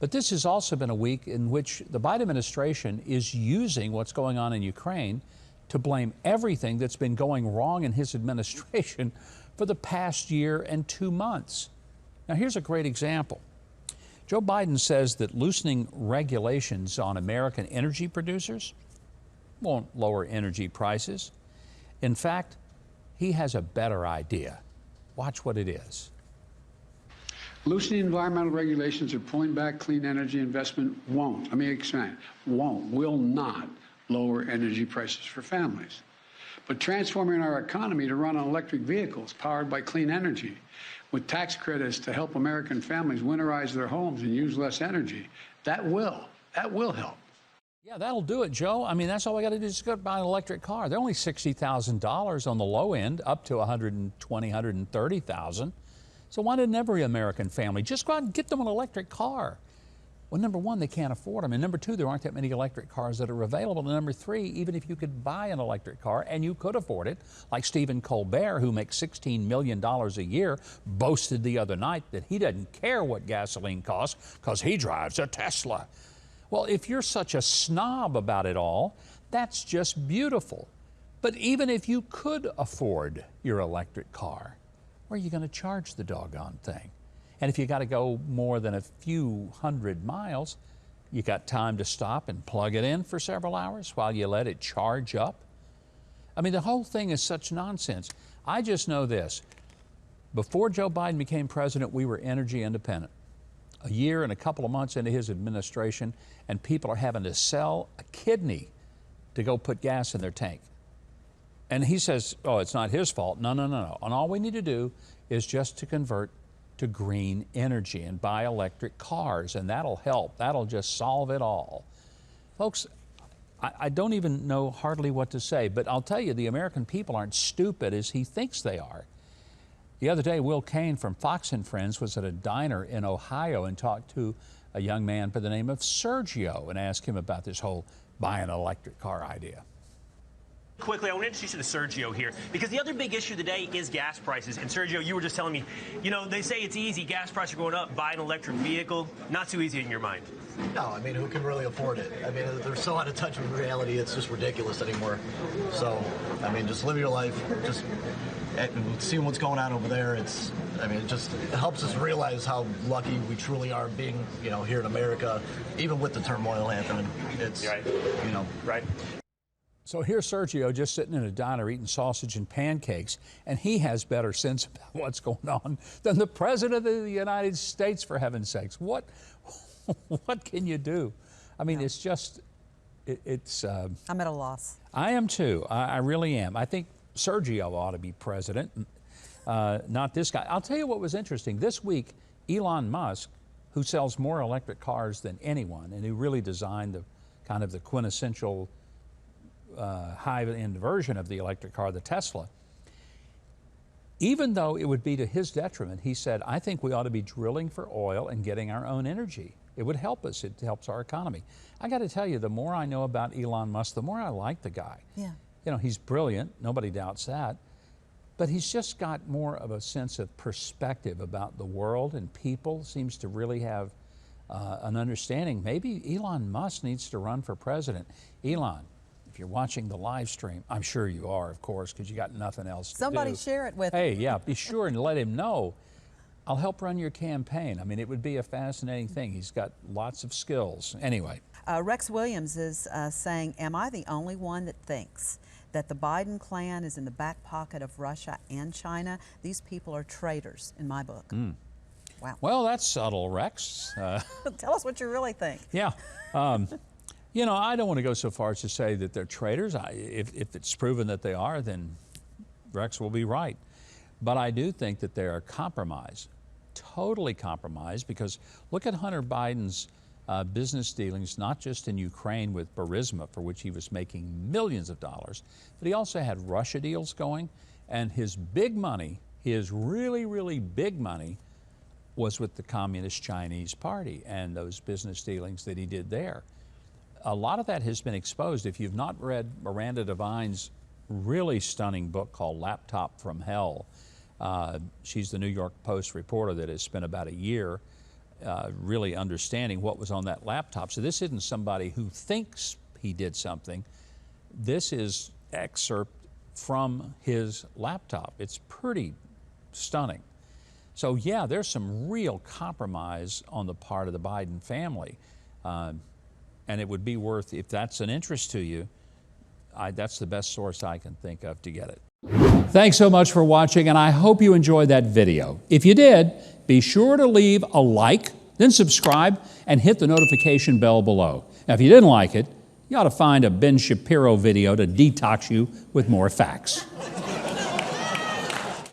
But this has also been a week in which the Biden administration is using what's going on in Ukraine to blame everything that's been going wrong in his administration for the past year and 2 months. Now, here's a great example. Joe Biden says that loosening regulations on American energy producers won't lower energy prices. In fact, he has a better idea. Watch what it is. Loosening environmental regulations or pulling back clean energy investment won't, let me expand, will not lower energy prices for families. But transforming our economy to run on electric vehicles powered by clean energy, with tax credits to help American families winterize their homes and use less energy, that will help. Yeah, that'll do it, Joe. I mean, that's all we got to do is go buy an electric car. They're only $60,000 on the low end, up to $120,000, $130,000. So why didn't every American family just go out and get them an electric car? Well, number one, they can't afford them. And number two, there aren't that many electric cars that are available. And number three, even if you could buy an electric car and you could afford it, like Stephen Colbert, who makes $16 million a year, boasted the other night that he doesn't care what gasoline costs because he drives a Tesla. Well, if you're such a snob about it all, that's just beautiful. But even if you could afford your electric car, where are you going to charge the doggone thing? And if you got to go more than a few hundred miles, you got time to stop and plug it in for several hours while you let it charge up? I mean, the whole thing is such nonsense. I just know this. Before Joe Biden became president, we were energy independent. A year and a couple of months into his administration, and people are having to sell a kidney to go put gas in their tank. And he says, oh, it's not his fault. No. And all we need to do is just to convert to green energy and buy electric cars, and that'll help. That'll just solve it all. Folks, I don't even know hardly what to say, but I'll tell you, the American people aren't stupid as he thinks they are. The other day, Will Cain from Fox and Friends was at a diner in Ohio and talked to a young man by the name of Sergio and asked him about this whole buy an electric car idea. Quickly, I want to introduce you to Sergio here, because the other big issue today is gas prices. And Sergio, you were just telling me, you know, they say it's easy, gas prices are going up, buy an electric vehicle. Not too easy in your mind. No, I mean, who can really afford it? I mean, they're so out of touch with reality, it's just ridiculous anymore. So, I mean, just live your life, just seeing what's going on over there. I mean, it just helps us realize how lucky we truly are being, you know, here in America, even with the turmoil happening. It's, right. You know. Right. So here's Sergio just sitting in a diner eating sausage and pancakes, and he has better sense about what's going on than the President of the United States, for heaven's sakes. What can you do? I mean, it's just, I'm at a loss. I am too. I really am. I think Sergio ought to be president, not this guy. I'll tell you what was interesting. This week, Elon Musk, who sells more electric cars than anyone, and who really designed the kind of the quintessential high-end version of the electric car, the Tesla, even though it would be to his detriment, he said, I think we ought to be drilling for oil and getting our own energy. It would help us. It helps our economy. I got to tell you, the more I know about Elon Musk, the more I like the guy. Yeah. You know, he's brilliant. Nobody doubts that. But he's just got more of a sense of perspective about the world and people, seems to really have an understanding. Maybe Elon Musk needs to run for president. Elon, if you're watching the live stream, I'm sure you are, of course, because you got nothing else to do. Somebody share it with him. Hey, yeah, be sure and let him know. I'll help run your campaign. I mean, it would be a fascinating thing. He's got lots of skills. Anyway. Rex Williams is saying, am I the only one that thinks that the Biden clan is in the back pocket of Russia and China? These people are traitors, in my book. Wow. Well, that's subtle, Rex. Tell us what you really think. Yeah. You know, I don't want to go so far as to say that they're traitors. If it's proven that they are, then Rex will be right. But I do think that they are compromised, totally compromised, because look at Hunter Biden's business dealings, not just in Ukraine with Burisma, for which he was making millions of dollars, but he also had Russia deals going, and his big money, his really, really big money, was with the Communist Chinese Party and those business dealings that he did there. A lot of that has been exposed. If you've not read Miranda Devine's really stunning book called Laptop from Hell, she's the New York Post reporter that has spent about a year really understanding what was on that laptop. So this isn't somebody who thinks he did something. This is excerpt from his laptop. It's pretty stunning. So yeah, there's some real compromise on the part of the Biden family. And it would be worth, if that's an interest to you, that's the best source I can think of to get it. Thanks so much for watching, and I hope you enjoyed that video. If you did, be sure to leave a like, then subscribe, and hit the notification bell below. Now, if you didn't like it, you ought to find a Ben Shapiro video to detox you with more facts.